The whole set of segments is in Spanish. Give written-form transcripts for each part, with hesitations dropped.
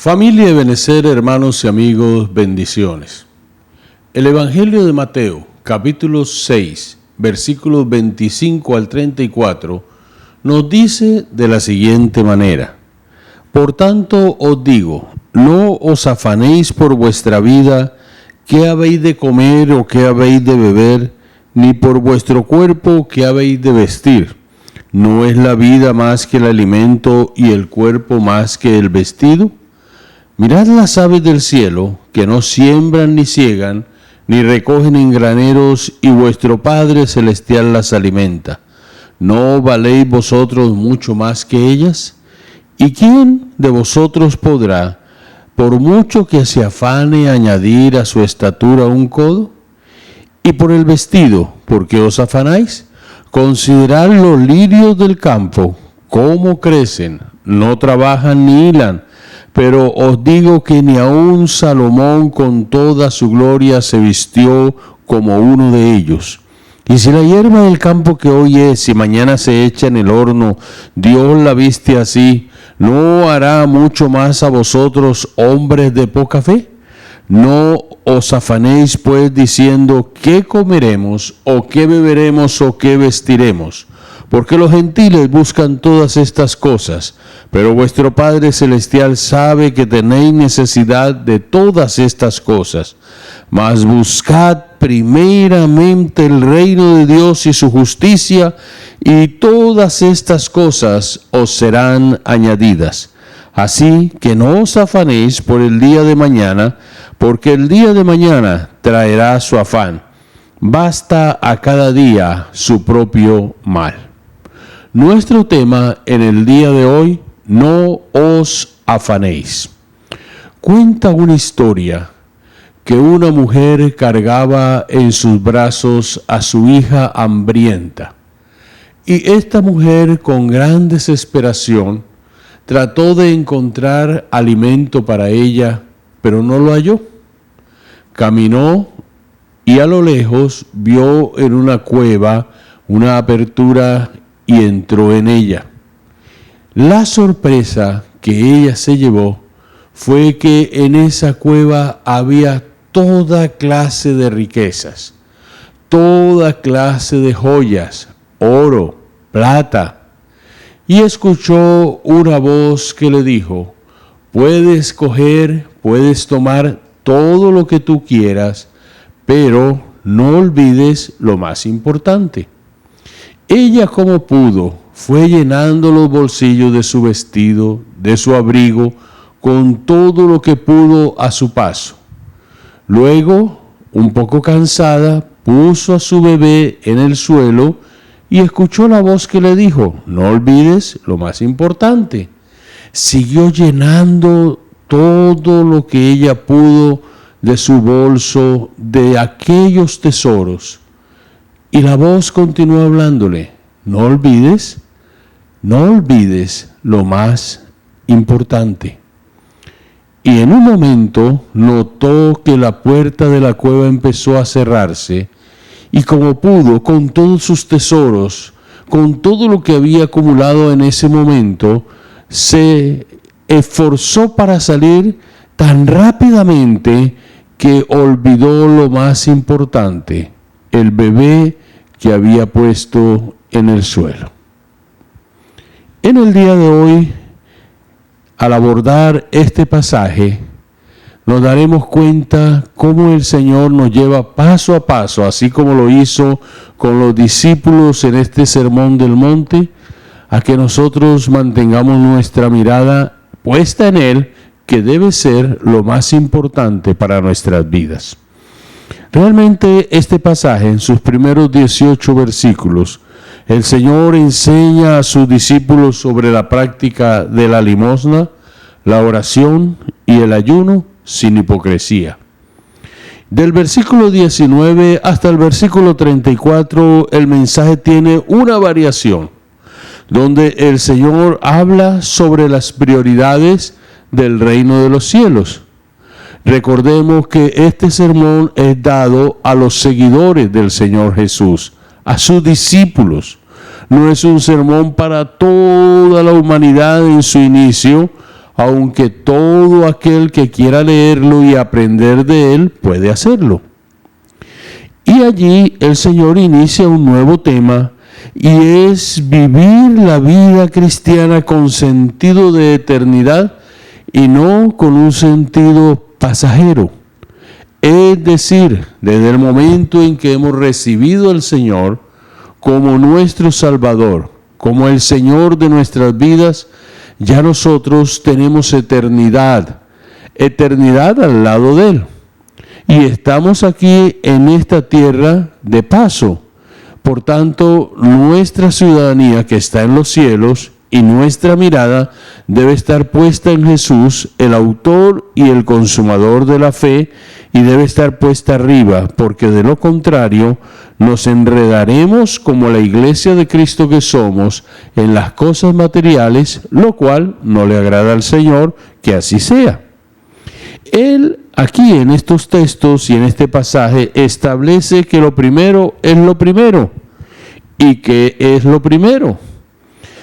Familia Ebenecer, hermanos y amigos, bendiciones. El Evangelio de Mateo, capítulo 6, versículos 25 al 34, nos dice de la siguiente manera: Por tanto os digo, no os afanéis por vuestra vida, qué habéis de comer o qué habéis de beber, ni por vuestro cuerpo, qué habéis de vestir. ¿No es la vida más que el alimento y el cuerpo más que el vestido? Mirad las aves del cielo, que no siembran ni ciegan, ni recogen en graneros, y vuestro Padre Celestial las alimenta. ¿No valéis vosotros mucho más que ellas? ¿Y quién de vosotros podrá, por mucho que se afane, añadir a su estatura un codo? Y por el vestido, ¿por qué os afanáis? Considerad los lirios del campo, cómo crecen, no trabajan ni hilan. Pero os digo que ni aun Salomón con toda su gloria se vistió como uno de ellos. Y si la hierba del campo que hoy es y mañana se echa en el horno, Dios la viste así, ¿no hará mucho más a vosotros, hombres de poca fe? No os afanéis pues diciendo, ¿qué comeremos, o qué beberemos, o qué vestiremos? Porque los gentiles buscan todas estas cosas, pero vuestro Padre Celestial sabe que tenéis necesidad de todas estas cosas. Mas buscad primeramente el reino de Dios y su justicia, y todas estas cosas os serán añadidas. Así que no os afanéis por el día de mañana, porque el día de mañana traerá su afán. Basta a cada día su propio mal. Nuestro tema en el día de hoy: no os afanéis. Cuenta una historia que una mujer cargaba en sus brazos a su hija hambrienta. Y esta mujer, con gran desesperación, trató de encontrar alimento para ella, pero no lo halló. Caminó y a lo lejos vio en una cueva una apertura y entró en ella. La sorpresa que ella se llevó fue que en esa cueva había toda clase de riquezas, toda clase de joyas, oro, plata, y escuchó una voz que le dijo: puedes coger, puedes tomar todo lo que tú quieras, pero no olvides lo más importante. Ella, como pudo, fue llenando los bolsillos de su vestido, de su abrigo, con todo lo que pudo a su paso. Luego, un poco cansada, puso a su bebé en el suelo y escuchó la voz que le dijo: no olvides lo más importante. Siguió llenando todo lo que ella pudo de su bolso, de aquellos tesoros. Y la voz continuó hablándole: no olvides lo más importante. Y en un momento notó que la puerta de la cueva empezó a cerrarse, y como pudo, con todos sus tesoros, con todo lo que había acumulado en ese momento, se esforzó para salir tan rápidamente que olvidó lo más importante: el bebé que había puesto en el suelo. En el día de hoy, al abordar este pasaje, nos daremos cuenta cómo el Señor nos lleva paso a paso, así como lo hizo con los discípulos en este Sermón del Monte, a que nosotros mantengamos nuestra mirada puesta en Él, que debe ser lo más importante para nuestras vidas. Realmente este pasaje, en sus primeros 18 versículos, el Señor enseña a sus discípulos sobre la práctica de la limosna, la oración y el ayuno sin hipocresía. Del versículo 19 hasta el versículo 34, el mensaje tiene una variación, donde el Señor habla sobre las prioridades del reino de los cielos. Recordemos que este sermón es dado a los seguidores del Señor Jesús, a sus discípulos. No es un sermón para toda la humanidad en su inicio, aunque todo aquel que quiera leerlo y aprender de él puede hacerlo. Y allí el Señor inicia un nuevo tema, y es vivir la vida cristiana con sentido de eternidad y no con un sentido pasajero. Es decir, desde el momento en que hemos recibido al Señor como nuestro Salvador, como el Señor de nuestras vidas, ya nosotros tenemos eternidad al lado de Él. Y estamos aquí en esta tierra de paso. Por tanto, nuestra ciudadanía que está en los cielos y nuestra mirada debe estar puesta en Jesús, el autor y el consumador de la fe, y debe estar puesta arriba, porque de lo contrario nos enredaremos como la iglesia de Cristo que somos en las cosas materiales, lo cual no le agrada al Señor que así sea. Él aquí en estos textos y en este pasaje establece que lo primero es lo primero. ¿Y qué es lo primero?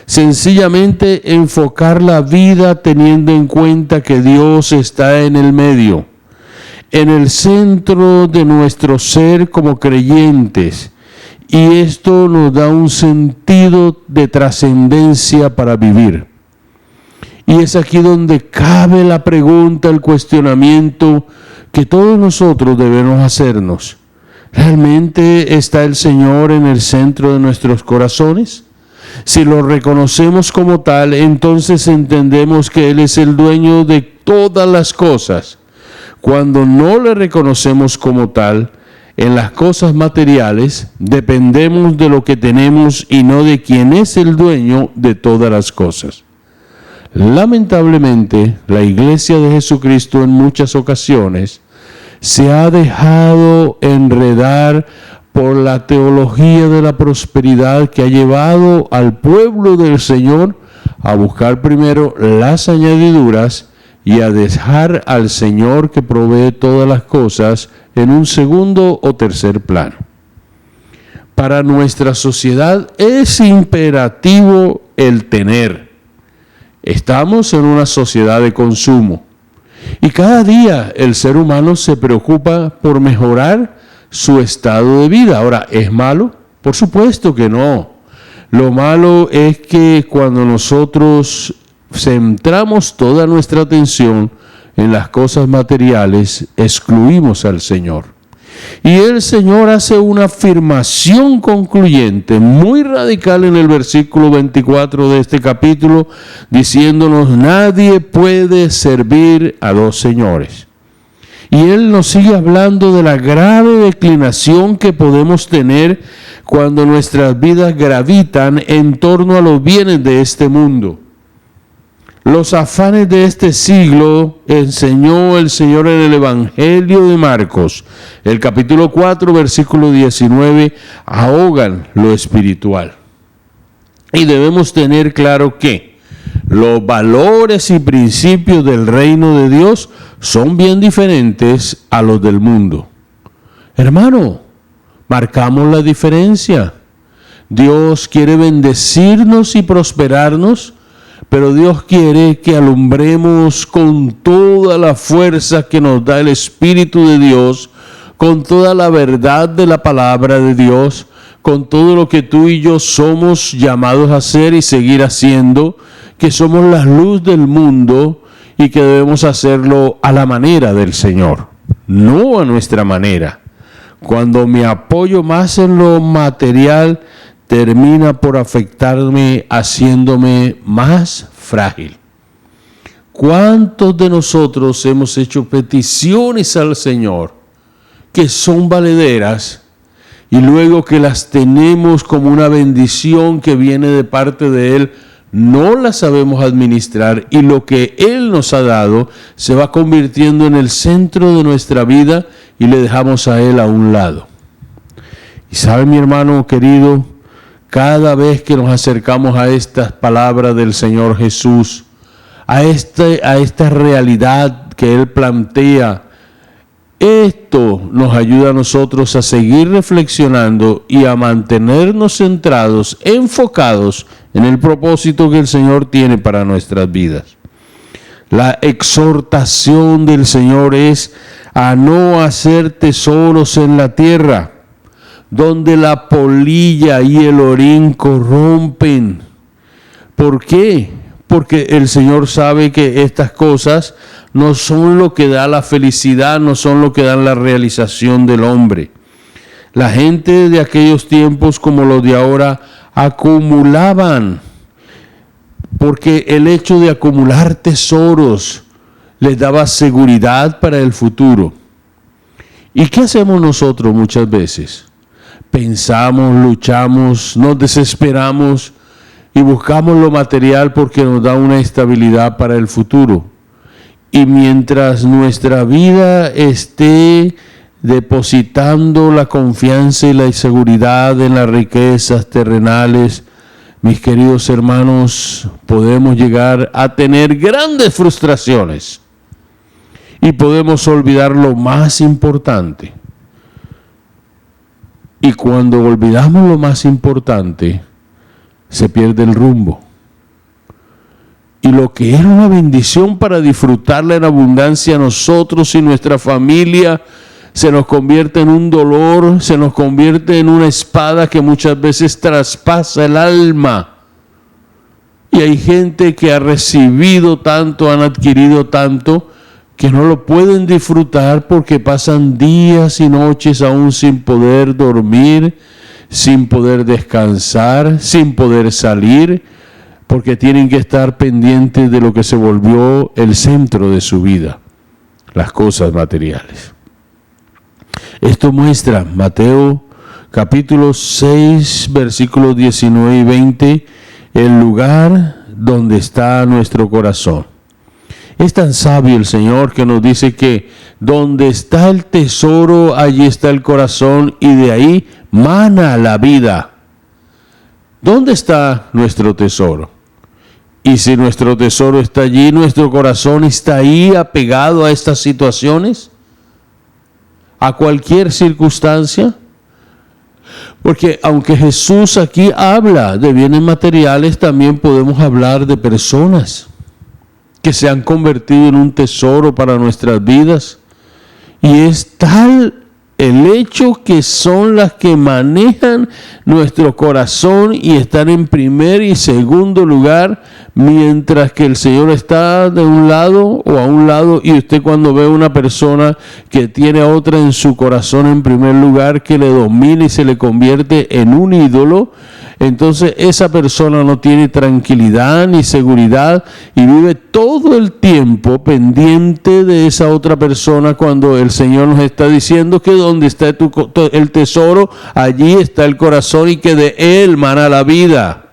Sencillamente enfocar la vida teniendo en cuenta que Dios está en el medio, en el centro de nuestro ser como creyentes. Y esto nos da un sentido de trascendencia para vivir. Y es aquí donde cabe la pregunta, el cuestionamiento que todos nosotros debemos hacernos. ¿Realmente está el Señor en el centro de nuestros corazones? Si lo reconocemos como tal, entonces entendemos que Él es el dueño de todas las cosas. Cuando no le reconocemos como tal, en las cosas materiales, dependemos de lo que tenemos y no de quién es el dueño de todas las cosas. Lamentablemente, la Iglesia de Jesucristo en muchas ocasiones se ha dejado enredar por la teología de la prosperidad que ha llevado al pueblo del Señor a buscar primero las añadiduras y a dejar al Señor que provee todas las cosas en un segundo o tercer plano. Para nuestra sociedad es imperativo el tener. Estamos en una sociedad de consumo y cada día el ser humano se preocupa por mejorar su estado de vida. Ahora, ¿es malo? Por supuesto que no. Lo malo es que cuando nosotros centramos toda nuestra atención en las cosas materiales, excluimos al Señor. Y el Señor hace una afirmación concluyente, muy radical en el versículo 24 de este capítulo, diciéndonos: nadie puede servir a dos señores. Y Él nos sigue hablando de la grave declinación que podemos tener cuando nuestras vidas gravitan en torno a los bienes de este mundo. Los afanes de este siglo enseñó el Señor en el Evangelio de Marcos. El capítulo 4, versículo 19, ahogan lo espiritual. Y debemos tener claro que los valores y principios del reino de Dios son bien diferentes a los del mundo. Hermano, marcamos la diferencia. Dios quiere bendecirnos y prosperarnos, pero Dios quiere que alumbremos con toda la fuerza que nos da el Espíritu de Dios, con toda la verdad de la palabra de Dios, con todo lo que tú y yo somos llamados a hacer y seguir haciendo, que somos la luz del mundo y que debemos hacerlo a la manera del Señor, no a nuestra manera. Cuando me apoyo más en lo material, termina por afectarme, haciéndome más frágil. ¿Cuántos de nosotros hemos hecho peticiones al Señor que son valederas y luego que las tenemos como una bendición que viene de parte de Él, no las sabemos administrar y lo que Él nos ha dado se va convirtiendo en el centro de nuestra vida y le dejamos a Él a un lado? Y sabe, mi hermano querido, cada vez que nos acercamos a estas palabras del Señor Jesús, a esta realidad que Él plantea, esto nos ayuda a nosotros a seguir reflexionando y a mantenernos centrados, enfocados en el propósito que el Señor tiene para nuestras vidas. La exhortación del Señor es a no hacer tesoros en la tierra, donde la polilla y el orín corrompen. ¿Por qué? Porque el Señor sabe que estas cosas no son lo que da la felicidad, no son lo que dan la realización del hombre. La gente de aquellos tiempos como los de ahora acumulaban, porque el hecho de acumular tesoros les daba seguridad para el futuro. ¿Y qué hacemos nosotros muchas veces? Pensamos, luchamos, nos desesperamos y buscamos lo material porque nos da una estabilidad para el futuro. Y mientras nuestra vida esté depositando la confianza y la seguridad en las riquezas terrenales, mis queridos hermanos, podemos llegar a tener grandes frustraciones y podemos olvidar lo más importante. Y cuando olvidamos lo más importante, se pierde el rumbo. Y lo que era una bendición para disfrutarla en abundancia nosotros y nuestra familia, se nos convierte en un dolor, se nos convierte en una espada que muchas veces traspasa el alma. Y hay gente que ha recibido tanto, han adquirido tanto, que no lo pueden disfrutar porque pasan días y noches aún sin poder dormir, sin poder descansar, sin poder salir, porque tienen que estar pendientes de lo que se volvió el centro de su vida, las cosas materiales. Esto muestra Mateo capítulo 6, versículos 19 y 20, el lugar donde está nuestro corazón. Es tan sabio el Señor que nos dice que donde está el tesoro, allí está el corazón y de ahí mana la vida. ¿Dónde está nuestro tesoro? Y si nuestro tesoro está allí, nuestro corazón está ahí apegado a estas situaciones, a cualquier circunstancia. Porque aunque Jesús aquí habla de bienes materiales, también podemos hablar de personas que se han convertido en un tesoro para nuestras vidas. Y es tal el hecho que son las que manejan nuestro corazón y están en primer y segundo lugar, mientras que el Señor está de un lado o a un lado, y usted cuando ve a una persona que tiene a otra en su corazón en primer lugar, que le domina y se le convierte en un ídolo, entonces esa persona no tiene tranquilidad ni seguridad y vive todo el tiempo pendiente de esa otra persona, cuando el Señor nos está diciendo que donde está el tesoro, allí está el corazón y que de él mana la vida.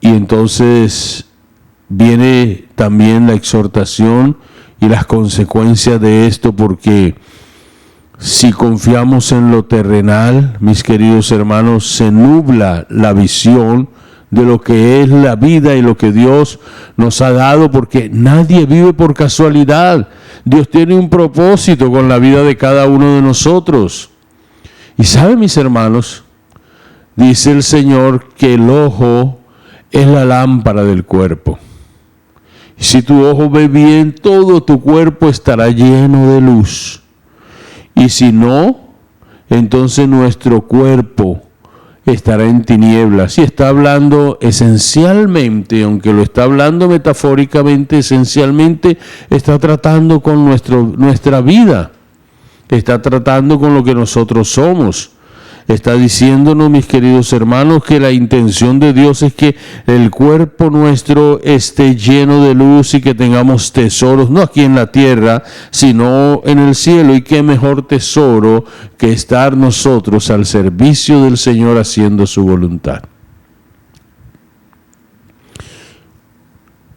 Y entonces viene también la exhortación y las consecuencias de esto, porque si confiamos en lo terrenal, mis queridos hermanos, se nubla la visión de lo que es la vida y lo que Dios nos ha dado, porque nadie vive por casualidad. Dios tiene un propósito con la vida de cada uno de nosotros. Y saben, mis hermanos, dice el Señor que el ojo es la lámpara del cuerpo. Y si tu ojo ve bien, todo tu cuerpo estará lleno de luz. Y si no, entonces nuestro cuerpo estará en tinieblas. Y está hablando esencialmente, aunque lo está hablando metafóricamente, esencialmente está tratando con nuestra vida. Está tratando con lo que nosotros somos. Está diciéndonos, mis queridos hermanos, que la intención de Dios es que el cuerpo nuestro esté lleno de luz y que tengamos tesoros, no aquí en la tierra, sino en el cielo. Y qué mejor tesoro que estar nosotros al servicio del Señor haciendo su voluntad.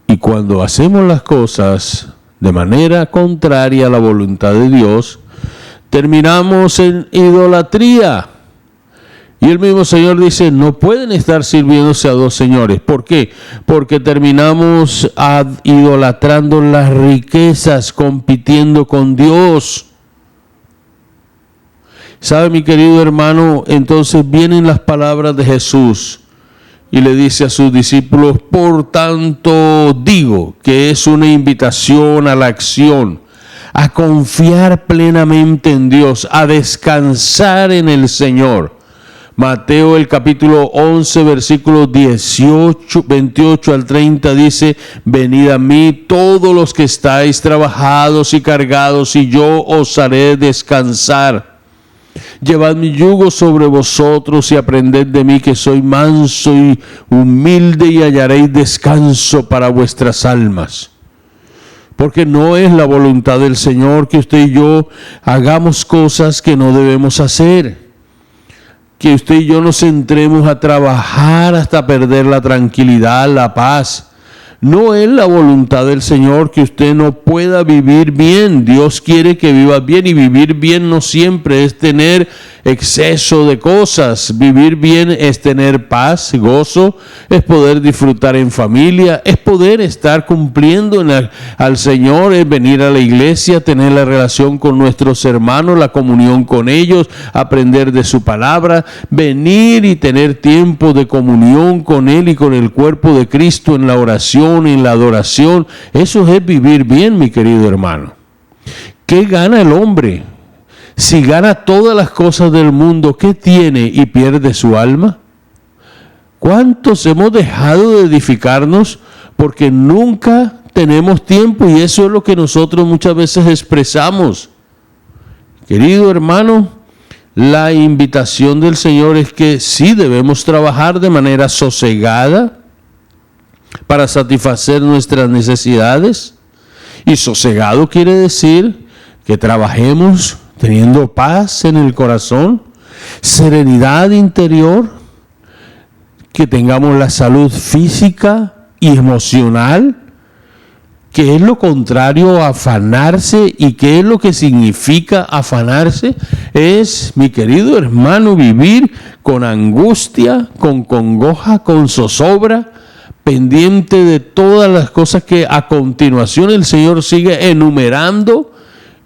Y cuando hacemos las cosas de manera contraria a la voluntad de Dios, terminamos en idolatría. Y el mismo Señor dice, no pueden estar sirviéndose a dos señores. ¿Por qué? Porque terminamos idolatrando las riquezas, compitiendo con Dios. ¿Sabe, mi querido hermano? Entonces vienen las palabras de Jesús. y le dice a sus discípulos: por tanto digo, que es una invitación a la acción, a confiar plenamente en Dios, a descansar en el Señor. Mateo el capítulo 11, versículos 28 al 30 dice: venid a mí todos los que estáis trabajados y cargados, y yo os haré descansar. Llevad mi yugo sobre vosotros y aprended de mí, que soy manso y humilde, y hallaréis descanso para vuestras almas. Porque no es la voluntad del Señor que usted y yo hagamos cosas que no debemos hacer. Que usted y yo nos centremos a trabajar hasta perder la tranquilidad, la paz. No es la voluntad del Señor que usted no pueda vivir bien. Dios quiere que vivas bien, y vivir bien no siempre es tener exceso de cosas. Vivir bien es tener paz, gozo, es poder disfrutar en familia, es poder estar cumpliendo al Señor, es venir a la iglesia, tener la relación con nuestros hermanos, la comunión con ellos, aprender de su palabra, venir y tener tiempo de comunión con Él y con el cuerpo de Cristo en la oración, en la adoración. Eso es vivir bien, mi querido hermano. ¿Qué gana el hombre? Si gana todas las cosas del mundo, ¿qué tiene y pierde su alma? ¿Cuántos hemos dejado de edificarnos porque nunca tenemos tiempo? Y eso es lo que nosotros muchas veces expresamos. Querido hermano, la invitación del Señor es que sí debemos trabajar de manera sosegada para satisfacer nuestras necesidades. Y sosegado quiere decir que trabajemos teniendo paz en el corazón, serenidad interior, que tengamos la salud física y emocional, que es lo contrario a afanarse. ¿Y qué es lo que significa afanarse? Es, mi querido hermano, vivir con angustia, con congoja, con zozobra, pendiente de todas las cosas que a continuación el Señor sigue enumerando.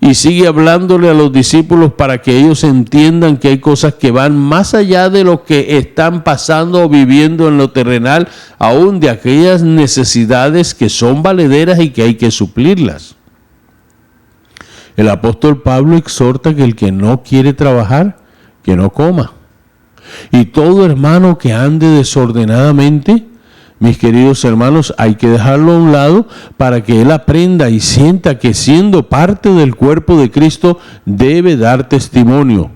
Y sigue hablándole a los discípulos para que ellos entiendan que hay cosas que van más allá de lo que están pasando o viviendo en lo terrenal, aún de aquellas necesidades que son valederas y que hay que suplirlas. El apóstol Pablo exhorta que el que no quiere trabajar, que no coma. Y todo hermano que ande desordenadamente, mis queridos hermanos, hay que dejarlo a un lado para que él aprenda y sienta que siendo parte del cuerpo de Cristo debe dar testimonio.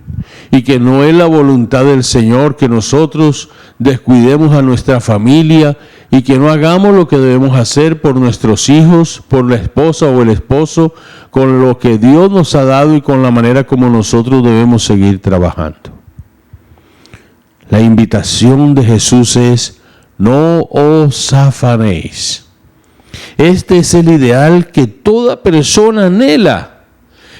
Y que no es la voluntad del Señor que nosotros descuidemos a nuestra familia y que no hagamos lo que debemos hacer por nuestros hijos, por la esposa o el esposo, con lo que Dios nos ha dado y con la manera como nosotros debemos seguir trabajando. La invitación de Jesús es: no os afanéis. Este es el ideal que toda persona anhela.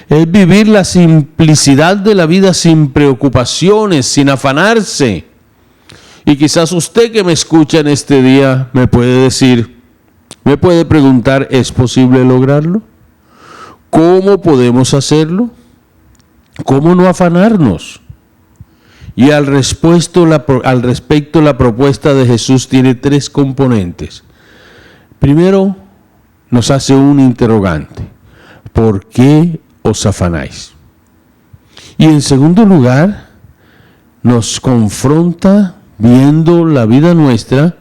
Es vivir la simplicidad de la vida sin preocupaciones, sin afanarse. Y quizás usted que me escucha en este día me puede decir, me puede preguntar: ¿es posible lograrlo? ¿Cómo podemos hacerlo? ¿Cómo no afanarnos? Y al respecto, la propuesta de Jesús tiene tres componentes. Primero, nos hace un interrogante: ¿por qué os afanáis? Y en segundo lugar, nos confronta viendo la vida nuestra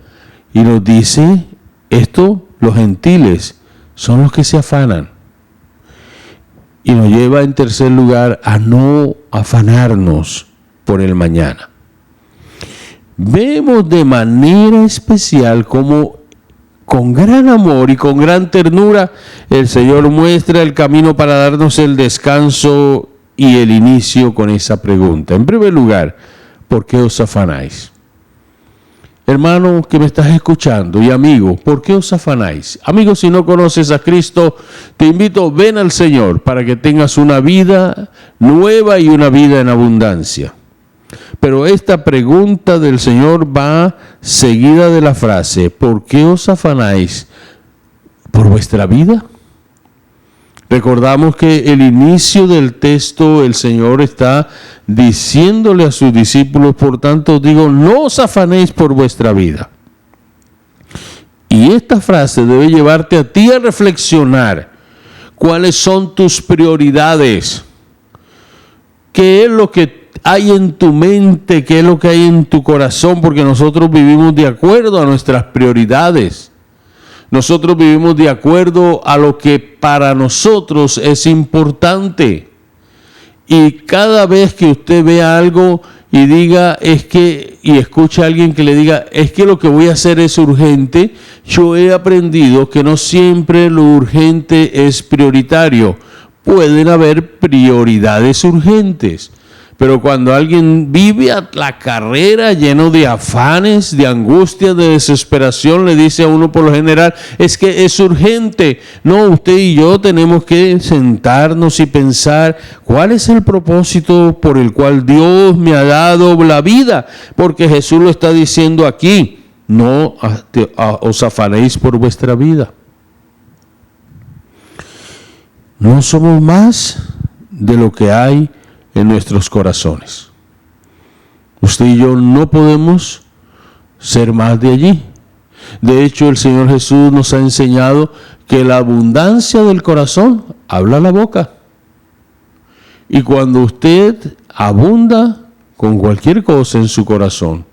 y nos dice: esto, los gentiles son los que se afanan. Y nos lleva en tercer lugar a no afanarnos por el mañana. Vemos de manera especial cómo con gran amor y con gran ternura el Señor muestra el camino para darnos el descanso y el inicio con esa pregunta. En primer lugar, ¿por qué os afanáis? Hermano que me estás escuchando y amigo, ¿por qué os afanáis? Amigo, si no conoces a Cristo, te invito, ven al Señor para que tengas una vida nueva y una vida en abundancia. Pero esta pregunta del Señor va seguida de la frase: ¿por qué os afanáis por vuestra vida? Recordamos que el inicio del texto, el Señor está diciéndole a sus discípulos, por tanto digo, no os afanéis por vuestra vida. Y esta frase debe llevarte a ti a reflexionar cuáles son tus prioridades, qué es lo que hay en tu mente, qué es lo que hay en tu corazón, porque nosotros vivimos de acuerdo a nuestras prioridades. Nosotros vivimos de acuerdo a lo que para nosotros es importante. Y cada vez que usted vea algo y diga, y escucha a alguien que le diga, es que lo que voy a hacer es urgente, yo he aprendido que no siempre lo urgente es prioritario. Pueden haber prioridades urgentes. Pero cuando alguien vive a la carrera lleno de afanes, de angustia, de desesperación, le dice a uno por lo general, es que es urgente. No, usted y yo tenemos que sentarnos y pensar cuál es el propósito por el cual Dios me ha dado la vida. Porque Jesús lo está diciendo aquí, no os afanéis por vuestra vida. No somos más de lo que hay en nuestros corazones. Usted y yo no podemos ser más de allí. De hecho, el Señor Jesús nos ha enseñado que la abundancia del corazón habla la boca. Y cuando usted abunda con cualquier cosa en su corazón,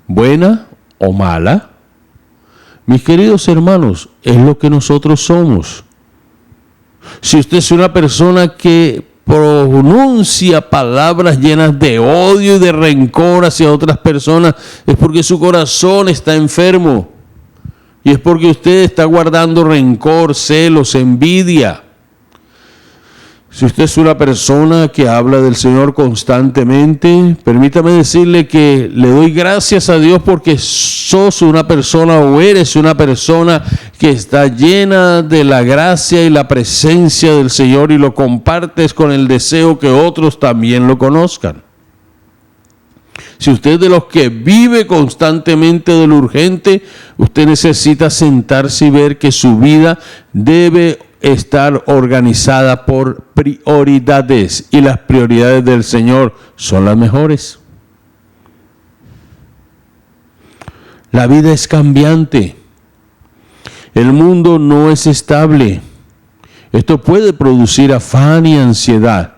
buena o mala, mis queridos hermanos, es lo que nosotros somos. Si usted es una persona que pronuncia palabras llenas de odio y de rencor hacia otras personas, es porque su corazón está enfermo. Y es porque usted está guardando rencor, celos, envidia. Si usted es una persona que habla del Señor constantemente, permítame decirle que le doy gracias a Dios porque sos una persona o eres una persona que está llena de la gracia y la presencia del Señor y lo compartes con el deseo que otros también lo conozcan. Si usted es de los que vive constantemente de lo urgente, usted necesita sentarse y ver que su vida debe estar organizada por prioridades, y las prioridades del Señor son las mejores. La vida es cambiante. El mundo no es estable. Esto puede producir afán y ansiedad.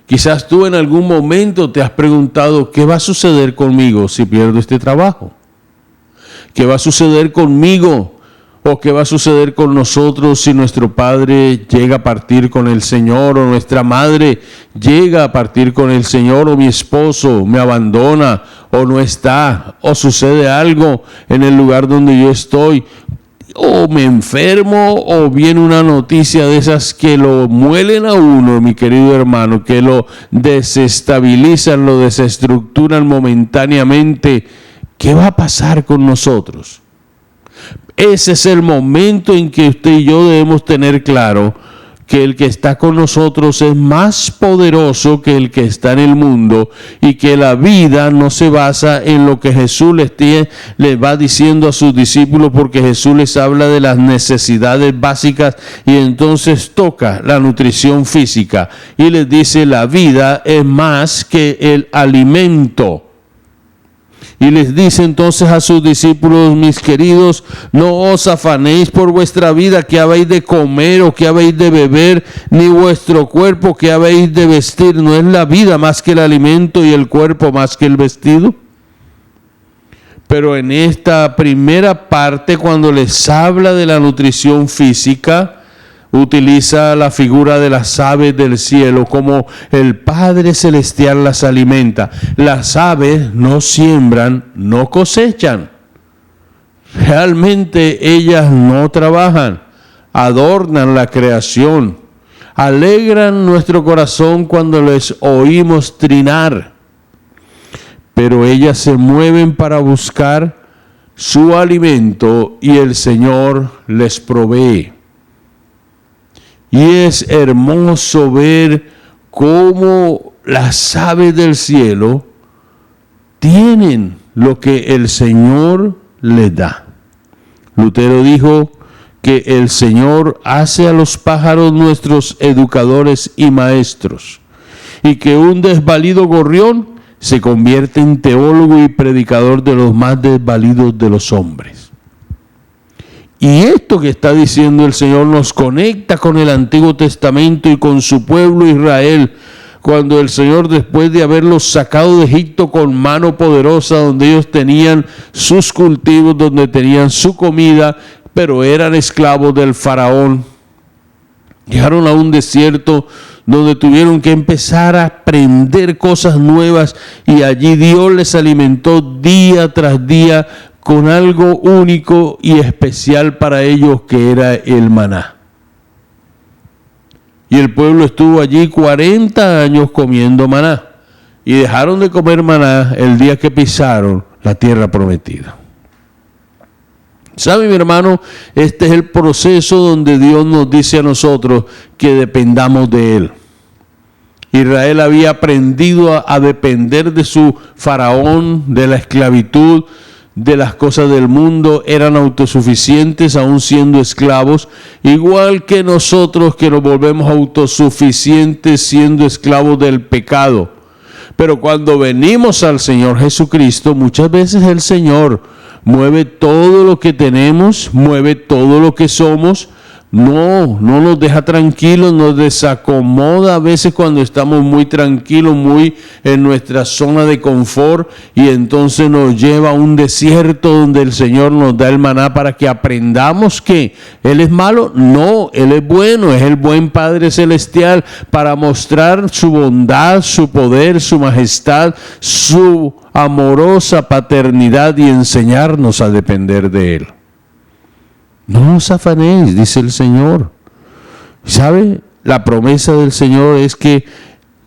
Quizás tú en algún momento te has preguntado, ¿qué va a suceder conmigo si pierdo este trabajo? ¿Qué va a suceder conmigo? ¿O qué va a suceder con nosotros si nuestro padre llega a partir con el Señor, o nuestra madre llega a partir con el Señor, o mi esposo me abandona o no está, o sucede algo en el lugar donde yo estoy, o me enfermo, o viene una noticia de esas que lo muelen a uno, mi querido hermano, que lo desestabilizan, lo desestructuran momentáneamente? ¿Qué va a pasar con nosotros? Ese es el momento en que usted y yo debemos tener claro que el que está con nosotros es más poderoso que el que está en el mundo, y que la vida no se basa en lo que Jesús les va diciendo a sus discípulos, porque Jesús les habla de las necesidades básicas y entonces toca la nutrición física y les dice la vida es más que el alimento. Y les dice entonces a sus discípulos, mis queridos, no os afanéis por vuestra vida, qué habéis de comer o qué habéis de beber, ni vuestro cuerpo qué habéis de vestir. ¿No es la vida más que el alimento y el cuerpo más que el vestido? Pero en esta primera parte, cuando les habla de la nutrición física, utiliza la figura de las aves del cielo, como el Padre Celestial las alimenta. Las aves no siembran, no cosechan. Realmente ellas no trabajan, adornan la creación, alegran nuestro corazón cuando les oímos trinar. Pero ellas se mueven para buscar su alimento y el Señor les provee. Y es hermoso ver cómo las aves del cielo tienen lo que el Señor les da. Lutero dijo que el Señor hace a los pájaros nuestros educadores y maestros, y que un desvalido gorrión se convierte en teólogo y predicador de los más desvalidos de los hombres. Y esto que está diciendo el Señor nos conecta con el Antiguo Testamento y con su pueblo Israel, cuando el Señor, después de haberlos sacado de Egipto con mano poderosa, donde ellos tenían sus cultivos, donde tenían su comida, pero eran esclavos del faraón, llegaron a un desierto donde tuvieron que empezar a aprender cosas nuevas, y allí Dios les alimentó día tras día con algo único y especial para ellos, que era el maná. Y el pueblo estuvo allí 40 años comiendo maná, y dejaron de comer maná el día que pisaron la tierra prometida. ¿Sabe, mi hermano? Este es el proceso donde Dios nos dice a nosotros que dependamos de Él. Israel había aprendido a depender de su faraón, de la esclavitud, de las cosas del mundo. Eran autosuficientes aún siendo esclavos, igual que nosotros, que nos volvemos autosuficientes siendo esclavos del pecado. Pero cuando venimos al Señor Jesucristo, muchas veces el Señor mueve todo lo que tenemos, mueve todo lo que somos. No nos deja tranquilos, nos desacomoda a veces cuando estamos muy tranquilos, muy en nuestra zona de confort, y entonces nos lleva a un desierto donde el Señor nos da el maná para que aprendamos que Él es malo. No, Él es bueno, es el buen Padre Celestial, para mostrar su bondad, su poder, su majestad, su amorosa paternidad, y enseñarnos a depender de Él. No os afanéis, dice el Señor. ¿Sabe? La promesa del Señor es que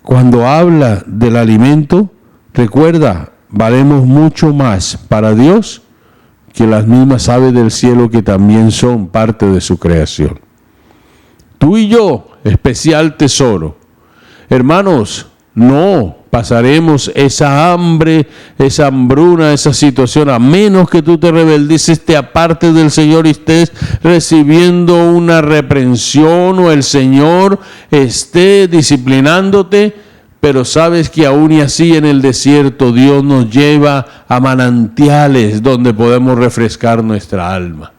cuando habla del alimento, recuerda, valemos mucho más para Dios que las mismas aves del cielo, que también son parte de su creación. Tú y yo, especial tesoro. Hermanos, no pasaremos esa hambre, esa hambruna, esa situación, a menos que tú te rebeldices, te apartes del Señor y estés recibiendo una reprensión, o el Señor esté disciplinándote. Pero sabes que aún y así en el desierto Dios nos lleva a manantiales donde podemos refrescar nuestra alma.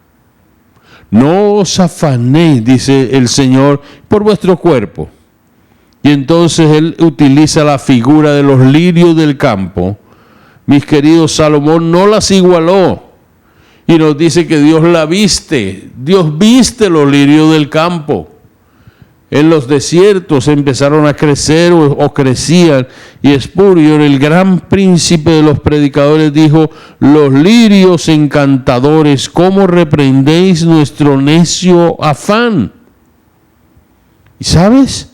No os afanéis, dice el Señor, por vuestro cuerpo. Y entonces Él utiliza la figura de los lirios del campo. Mis queridos, Salomón no las igualó, y nos dice que Dios la viste. Dios viste los lirios del campo. En los desiertos empezaron a crecer o crecían, y Spurgeon, el gran príncipe de los predicadores, dijo: los lirios encantadores, ¿cómo reprendéis nuestro necio afán? ¿Y sabes?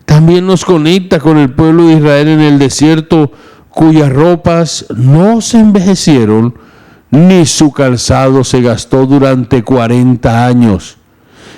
También nos conecta con el pueblo de Israel en el desierto, cuyas ropas no se envejecieron, ni su calzado se gastó durante 40 años.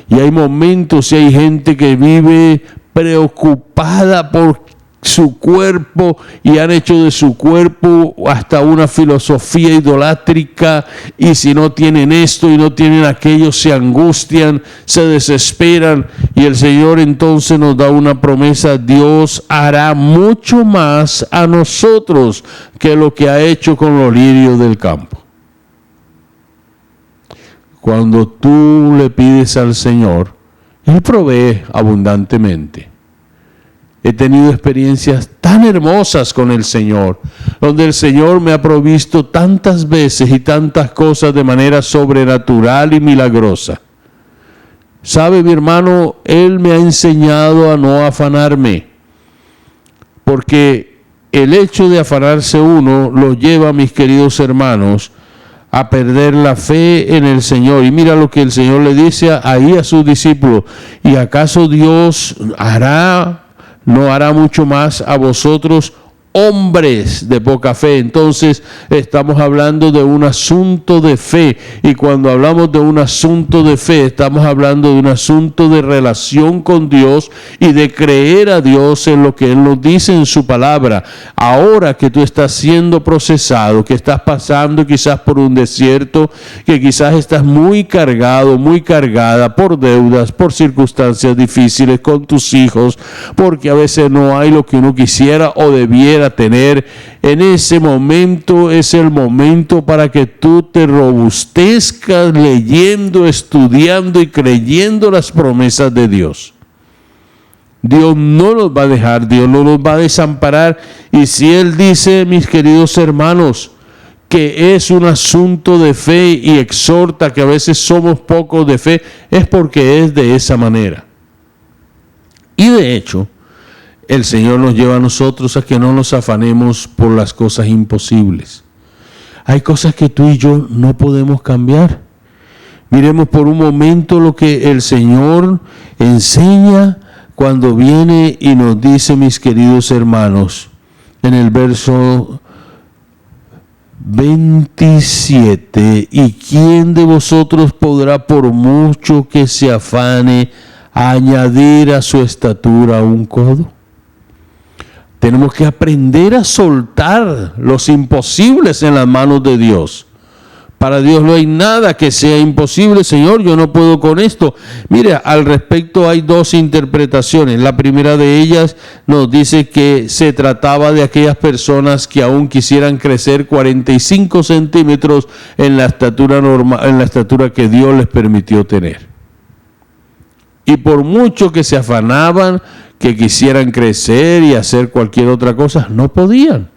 Y hay momentos y hay gente que vive preocupada por su cuerpo, y han hecho de su cuerpo hasta una filosofía idolátrica, y si no tienen esto y no tienen aquello, se angustian, se desesperan. Y el Señor entonces nos da una promesa: Dios hará mucho más a nosotros que lo que ha hecho con los lirios del campo. Cuando tú le pides al Señor, Él provee abundantemente. He tenido experiencias tan hermosas con el Señor, donde el Señor me ha provisto tantas veces y tantas cosas de manera sobrenatural y milagrosa. ¿Sabe, mi hermano? Él me ha enseñado a no afanarme, porque el hecho de afanarse uno lo lleva, mis queridos hermanos, a perder la fe en el Señor. Y mira lo que el Señor le dice ahí a sus discípulos: ¿y acaso Dios no hará mucho más a vosotros, hombres de poca fe. Entonces estamos hablando de un asunto de fe, y cuando hablamos de un asunto de fe estamos hablando de un asunto de relación con Dios y de creer a Dios en lo que Él nos dice en su palabra. Ahora que tú estás siendo procesado, que estás pasando quizás por un desierto, que quizás estás muy cargado, muy cargada por deudas, por circunstancias difíciles con tus hijos, porque a veces no hay lo que uno quisiera o debiera tener, en ese momento es el momento para que tú te robustezcas leyendo, estudiando y creyendo las promesas de Dios. Dios no nos va a dejar, Dios no nos va a desamparar, y si Él dice, mis queridos hermanos, que es un asunto de fe y exhorta que a veces somos pocos de fe, es porque es de esa manera. Y de hecho, el Señor nos lleva a nosotros a que no nos afanemos por las cosas imposibles. Hay cosas que tú y yo no podemos cambiar. Miremos por un momento lo que el Señor enseña cuando viene y nos dice, mis queridos hermanos, en el verso 27, ¿y quién de vosotros podrá, por mucho que se afane, añadir a su estatura un codo? Tenemos que aprender a soltar los imposibles en las manos de Dios. Para Dios no hay nada que sea imposible. Señor, yo no puedo con esto. Mira, al respecto hay dos interpretaciones. La primera de ellas nos dice que se trataba de aquellas personas que aún quisieran crecer 45 centímetros en la estatura normal, en la estatura que Dios les permitió tener. Y por mucho que se afanaban, que quisieran crecer y hacer cualquier otra cosa, no podían.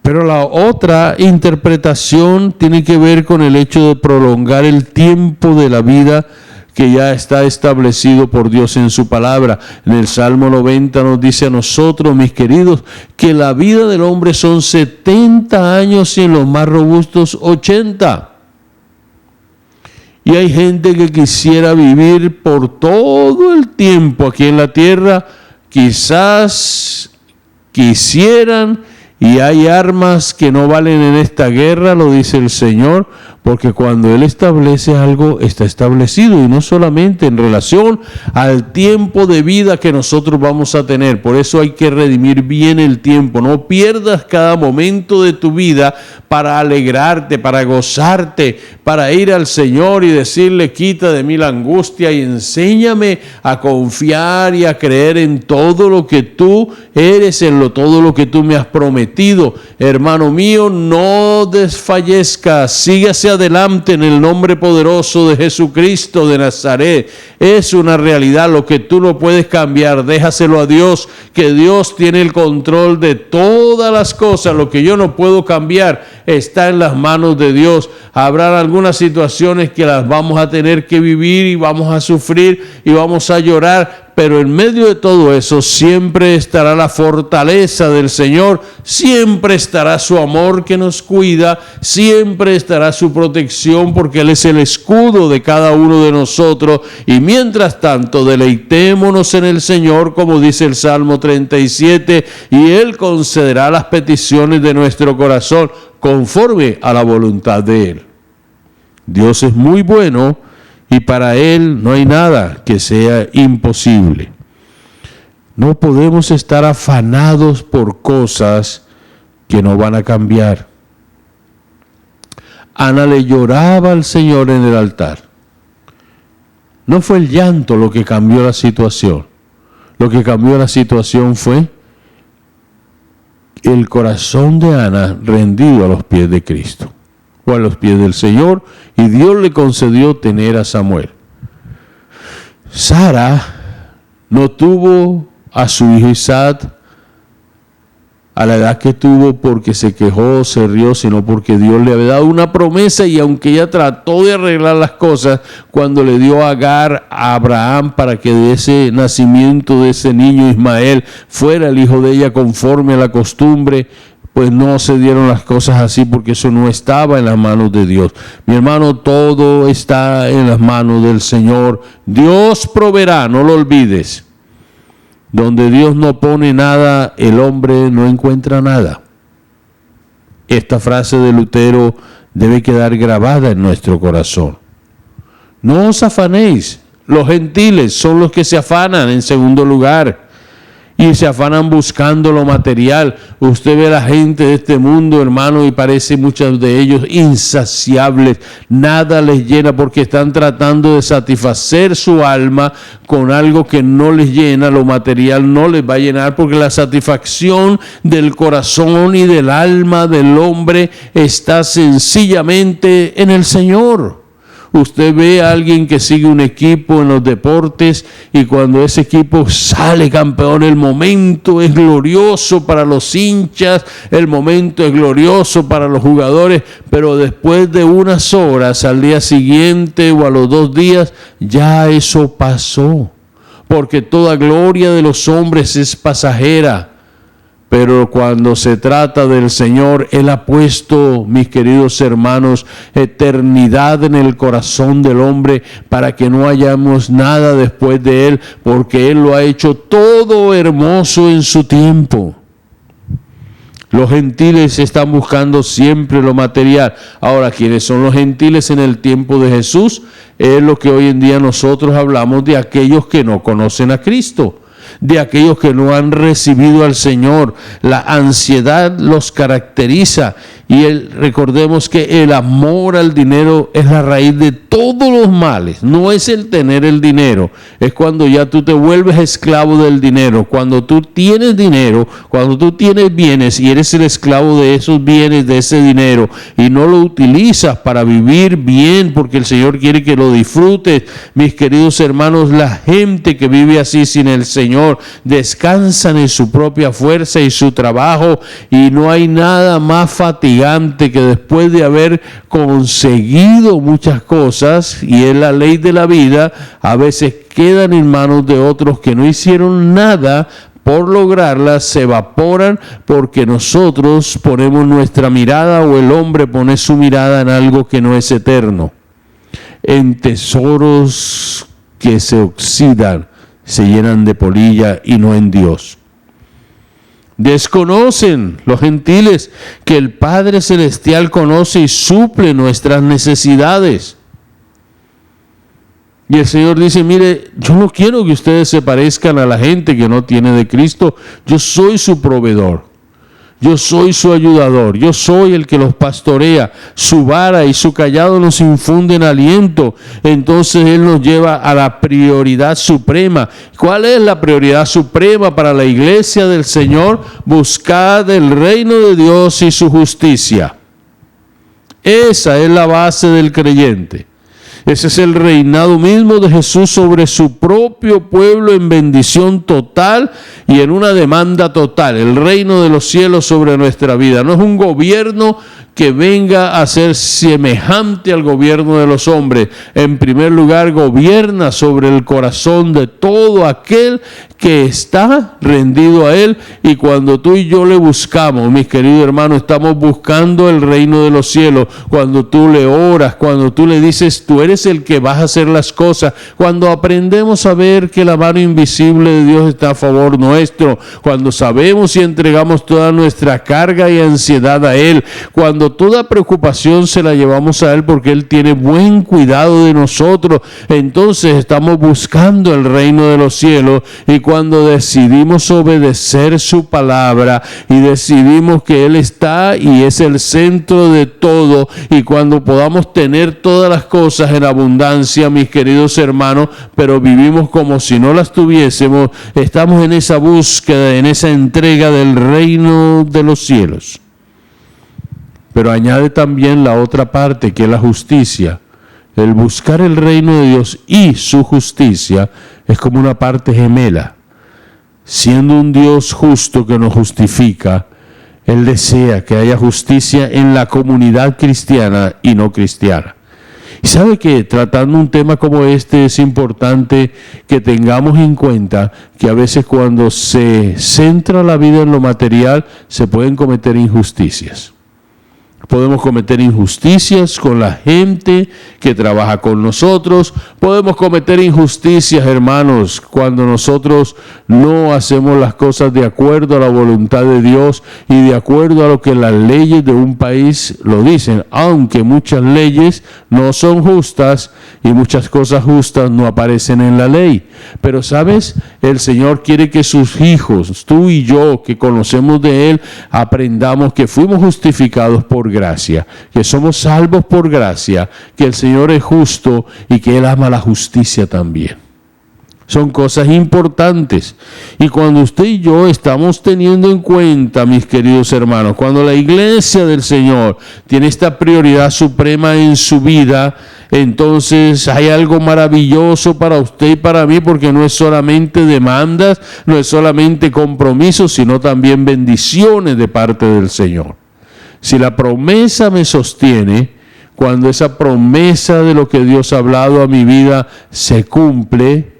Pero la otra interpretación tiene que ver con el hecho de prolongar el tiempo de la vida que ya está establecido por Dios en su palabra. En el Salmo 90 nos dice a nosotros, mis queridos, que la vida del hombre son 70 años y en los más robustos 80. Y hay gente que quisiera vivir por todo el tiempo aquí en la tierra, quizás quisieran, y hay armas que no valen en esta guerra, lo dice el Señor, porque cuando Él establece algo, está establecido, y no solamente en relación al tiempo de vida que nosotros vamos a tener. Por eso hay que redimir bien el tiempo. No pierdas cada momento de tu vida para alegrarte, para gozarte, para ir al Señor y decirle, quita de mí la angustia y enséñame a confiar y a creer en todo lo que tú eres, todo lo que tú me has prometido. Hermano mío, no desfallezcas, sigue hacia adelante en el nombre poderoso de Jesucristo de Nazaret. Es una realidad, lo que tú no puedes cambiar, déjaselo a Dios, que Dios tiene el control de todas las cosas. Lo que yo no puedo cambiar está en las manos de Dios. Habrá algunas situaciones que las vamos a tener que vivir y vamos a sufrir y vamos a llorar, pero en medio de todo eso siempre estará la fortaleza del Señor, siempre estará su amor que nos cuida, siempre estará su protección, porque Él es el escudo de cada uno de nosotros. Y mientras tanto, deleitémonos en el Señor, como dice el Salmo 37, y Él concederá las peticiones de nuestro corazón conforme a la voluntad de Él. Dios es muy bueno, y para Él no hay nada que sea imposible. No podemos estar afanados por cosas que no van a cambiar. Ana le lloraba al Señor en el altar. No fue el llanto lo que cambió la situación. Lo que cambió la situación fue el corazón de Ana rendido a los pies de Cristo, o a los pies del Señor, y Dios le concedió tener a Samuel. Sara no tuvo a su hijo Isaac a la edad que tuvo porque se quejó, se rió, sino porque Dios le había dado una promesa, y aunque ella trató de arreglar las cosas, cuando le dio a Agar a Abraham para que de ese nacimiento de ese niño Ismael fuera el hijo de ella conforme a la costumbre, pues no se dieron las cosas así, porque eso no estaba en las manos de Dios. Mi hermano, todo está en las manos del Señor. Dios proveerá, no lo olvides. Donde Dios no pone nada, el hombre no encuentra nada. Esta frase de Lutero debe quedar grabada en nuestro corazón. No os afanéis. Los gentiles son los que se afanan en segundo lugar. Y se afanan buscando lo material. Usted ve a la gente de este mundo, hermano, y parece muchos de ellos insaciables. Nada les llena porque están tratando de satisfacer su alma con algo que no les llena. Lo material no les va a llenar porque la satisfacción del corazón y del alma del hombre está sencillamente en el Señor. Usted ve a alguien que sigue un equipo en los deportes y cuando ese equipo sale campeón, el momento es glorioso para los hinchas, el momento es glorioso para los jugadores, pero después de unas horas, al día siguiente o a los 2 días, ya eso pasó. Porque toda gloria de los hombres es pasajera. Pero cuando se trata del Señor, Él ha puesto, mis queridos hermanos, eternidad en el corazón del hombre para que no hayamos nada después de Él, porque Él lo ha hecho todo hermoso en su tiempo. Los gentiles están buscando siempre lo material. Ahora, ¿quiénes son los gentiles en el tiempo de Jesús? Es lo que hoy en día nosotros hablamos de aquellos que no conocen a Cristo, de aquellos que no han recibido al Señor. La ansiedad los caracteriza y recordemos que el amor al dinero es la raíz de todos los males. No es el tener el dinero, es cuando ya tú te vuelves esclavo del dinero. Cuando tú tienes dinero, cuando tú tienes bienes y eres el esclavo de esos bienes, de ese dinero, y no lo utilizas para vivir bien porque el Señor quiere que lo disfrutes. Mis queridos hermanos, la gente que vive así sin el Señor descansan en su propia fuerza y su trabajo, y no hay nada más fatigante que después de haber conseguido muchas cosas, y es la ley de la vida, a veces quedan en manos de otros que no hicieron nada por lograrlas, se evaporan porque nosotros ponemos nuestra mirada, o el hombre pone su mirada en algo que no es eterno, en tesoros que se oxidan, se llenan de polilla, y no en Dios. Desconocen los gentiles que el Padre Celestial conoce y suple nuestras necesidades. Y el Señor dice: mire, yo no quiero que ustedes se parezcan a la gente que no tiene de Cristo. Yo soy su proveedor. Yo soy su ayudador, yo soy el que los pastorea. Su vara y su cayado nos infunden aliento. Entonces Él nos lleva a la prioridad suprema. ¿Cuál es la prioridad suprema para la iglesia del Señor? Buscad el reino de Dios y su justicia. Esa es la base del creyente. Ese es el reinado mismo de Jesús sobre su propio pueblo en bendición total y en una demanda total. El reino de los cielos sobre nuestra vida. No es un gobierno que venga a ser semejante al gobierno de los hombres. En primer lugar, gobierna sobre el corazón de todo aquel que está rendido a Él. Y cuando tú y yo le buscamos, mis queridos hermanos, estamos buscando el reino de los cielos. Cuando tú le oras, cuando tú le dices, tú eres el que vas a hacer las cosas. Cuando aprendemos a ver que la mano invisible de Dios está a favor nuestro. Cuando sabemos y entregamos toda nuestra carga y ansiedad a Él. Cuando toda preocupación se la llevamos a Él porque Él tiene buen cuidado de nosotros, entonces estamos buscando el reino de los cielos. Y cuando decidimos obedecer su palabra y decidimos que Él está y es el centro de todo, y cuando podamos tener todas las cosas en abundancia, mis queridos hermanos, pero vivimos como si no las tuviésemos, estamos en esa búsqueda, en esa entrega del reino de los cielos. Pero añade también la otra parte, que es la justicia. El buscar el reino de Dios y su justicia es como una parte gemela. Siendo un Dios justo que nos justifica, Él desea que haya justicia en la comunidad cristiana y no cristiana. Y sabe que tratando un tema como este es importante que tengamos en cuenta que a veces cuando se centra la vida en lo material se pueden cometer injusticias. podemos cometer injusticias con la gente que trabaja con nosotros, podemos cometer injusticias, hermanos, cuando nosotros no hacemos las cosas de acuerdo a la voluntad de Dios y de acuerdo a lo que las leyes de un país lo dicen, aunque muchas leyes no son justas y muchas cosas justas no aparecen en la ley. Pero ¿sabes? El Señor quiere que sus hijos, tú y yo, que conocemos de Él, aprendamos que fuimos justificados por gracia, que somos salvos por gracia, que el Señor es justo y que Él ama la justicia también. Son cosas importantes. Y cuando usted y yo estamos teniendo en cuenta, mis queridos hermanos, cuando la iglesia del Señor tiene esta prioridad suprema en su vida, entonces hay algo maravilloso para usted y para mí, porque no es solamente demandas, no es solamente compromisos, sino también bendiciones de parte del Señor. Si la promesa me sostiene, cuando esa promesa de lo que Dios ha hablado a mi vida se cumple,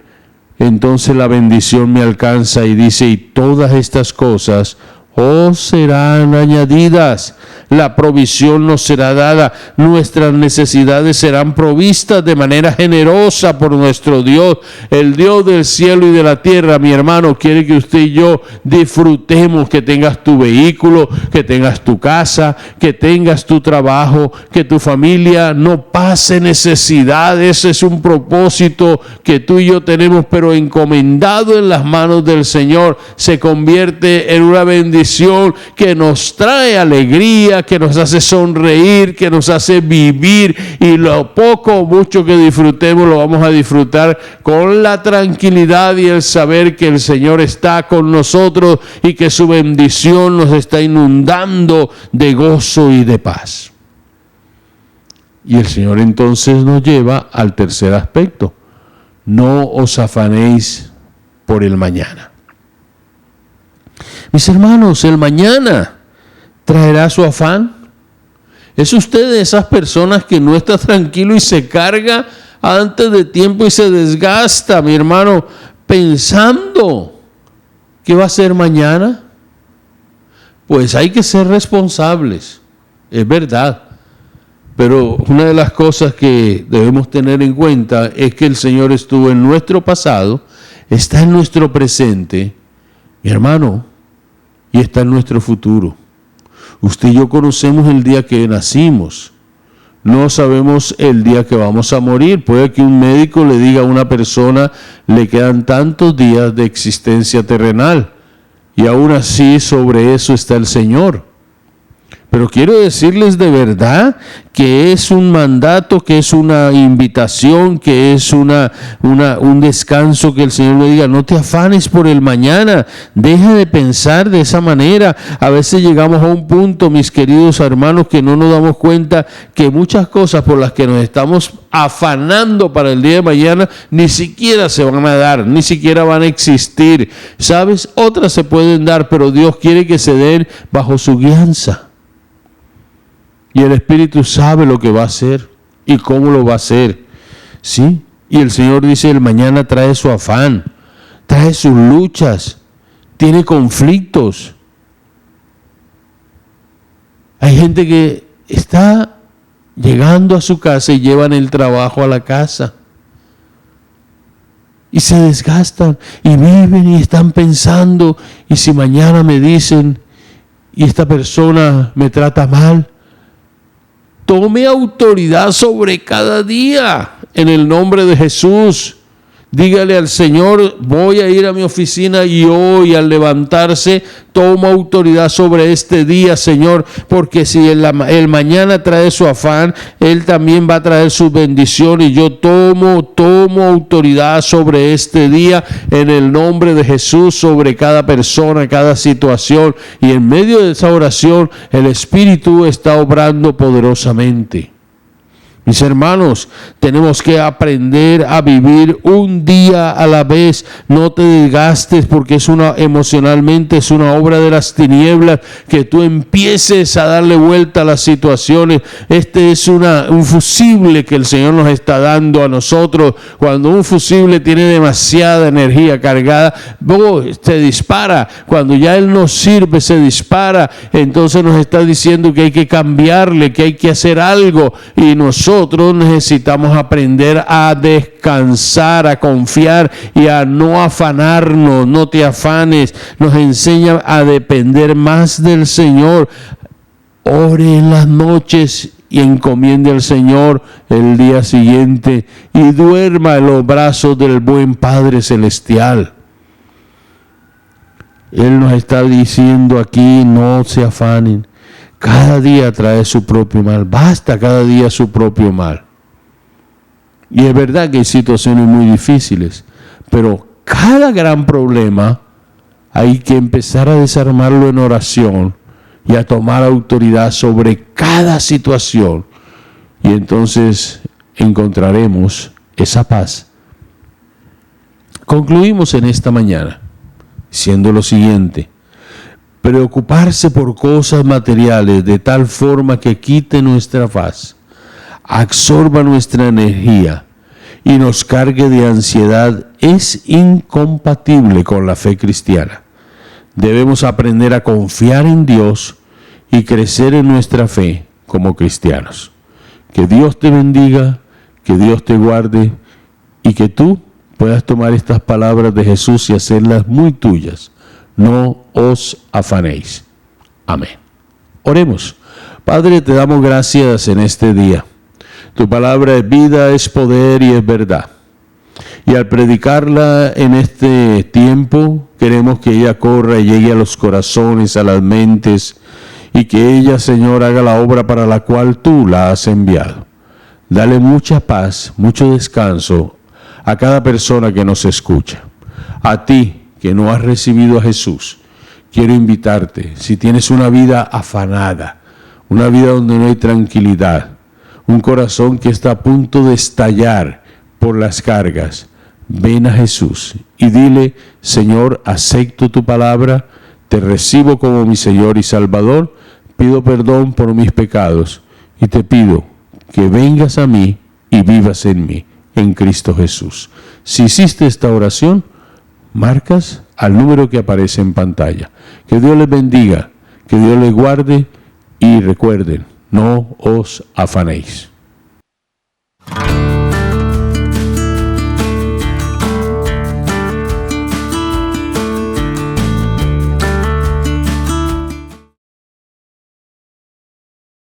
entonces la bendición me alcanza y dice, y todas estas cosas os serán añadidas. La provisión nos será dada, nuestras necesidades serán provistas de manera generosa por nuestro Dios. El Dios del cielo y de la tierra, mi hermano, quiere que usted y yo disfrutemos, que tengas tu vehículo, que tengas tu casa, que tengas tu trabajo, que tu familia no pase necesidad. Ese es un propósito que tú y yo tenemos, pero encomendado en las manos del Señor, se convierte en una bendición que nos trae alegría, que nos hace sonreír, que nos hace vivir, y lo poco o mucho que disfrutemos lo vamos a disfrutar con la tranquilidad y el saber que el Señor está con nosotros y que su bendición nos está inundando de gozo y de paz. Y el Señor entonces nos lleva al tercer aspecto: no os afanéis por el mañana. Mis hermanos, el mañana traerá su afán. ¿Es usted de esas personas que no está tranquilo y se carga antes de tiempo y se desgasta, mi hermano, pensando qué va a ser mañana? Pues hay que ser responsables, es verdad. Pero una de las cosas que debemos tener en cuenta es que el Señor estuvo en nuestro pasado, está en nuestro presente, mi hermano, y está en nuestro futuro. Usted y yo conocemos el día que nacimos. No sabemos el día que vamos a morir. Puede que un médico le diga a una persona, le quedan tantos días de existencia terrenal. Y aún así sobre eso está el Señor. Pero quiero decirles de verdad que es un mandato, que es una invitación, que es un descanso, que el Señor le diga, no te afanes por el mañana, deja de pensar de esa manera. A veces llegamos a un punto, mis queridos hermanos, que no nos damos cuenta que muchas cosas por las que nos estamos afanando para el día de mañana ni siquiera se van a dar, ni siquiera van a existir. ¿Sabes? Otras se pueden dar, pero Dios quiere que se den bajo su guianza. Y el Espíritu sabe lo que va a hacer y cómo lo va a hacer. ¿Sí? Y el Señor dice, el mañana trae su afán, trae sus luchas, tiene conflictos. Hay gente que está llegando a su casa y llevan el trabajo a la casa. Y se desgastan y viven y están pensando, y si mañana me dicen, y esta persona me trata mal, tome autoridad sobre cada día en el nombre de Jesús. Dígale al Señor, voy a ir a mi oficina y hoy al levantarse tomo autoridad sobre este día, Señor, porque si el mañana trae su afán, Él también va a traer su bendición, y yo tomo autoridad sobre este día en el nombre de Jesús, sobre cada persona, cada situación, y en medio de esa oración el Espíritu está obrando poderosamente. Mis hermanos, tenemos que aprender a vivir un día a la vez. No te desgastes porque emocionalmente es una obra de las tinieblas que tú empieces a darle vuelta a las situaciones. Este es un fusible que el Señor nos está dando a nosotros. Cuando un fusible tiene demasiada energía cargada, se dispara. Cuando ya Él nos sirve, se dispara. Entonces nos está diciendo que hay que cambiarle, que hay que hacer algo. Y nosotros necesitamos aprender a descansar, a confiar y a no afanarnos. No te afanes. Nos enseña a depender más del Señor. Ore en las noches y encomiende al Señor el día siguiente y duerma en los brazos del buen Padre Celestial. Él nos está diciendo aquí, no se afanen. Cada día trae su propio mal. Basta cada día su propio mal. Y es verdad que hay situaciones muy difíciles, pero cada gran problema hay que empezar a desarmarlo en oración y a tomar autoridad sobre cada situación. Y entonces encontraremos esa paz. Concluimos en esta mañana diciendo lo siguiente: preocuparse por cosas materiales de tal forma que quite nuestra paz, absorba nuestra energía y nos cargue de ansiedad es incompatible con la fe cristiana. Debemos aprender a confiar en Dios y crecer en nuestra fe como cristianos. Que Dios te bendiga, que Dios te guarde y que tú puedas tomar estas palabras de Jesús y hacerlas muy tuyas. No os afanéis. Amén. Oremos. Padre, te damos gracias en este día. Tu palabra es vida, es poder y es verdad. Y al predicarla en este tiempo, queremos que ella corra y llegue a los corazones, a las mentes, y que ella, Señor, haga la obra para la cual tú la has enviado. Dale mucha paz, mucho descanso a cada persona que nos escucha. A ti, que no has recibido a Jesús, quiero invitarte, si tienes una vida afanada, una vida donde no hay tranquilidad, un corazón que está a punto de estallar por las cargas, ven a Jesús y dile: Señor, acepto tu palabra, te recibo como mi Señor y Salvador, pido perdón por mis pecados y te pido que vengas a mí y vivas en mí, en Cristo Jesús. Si hiciste esta oración, marcas al número que aparece en pantalla. Que Dios les bendiga, que Dios les guarde y recuerden, no os afanéis.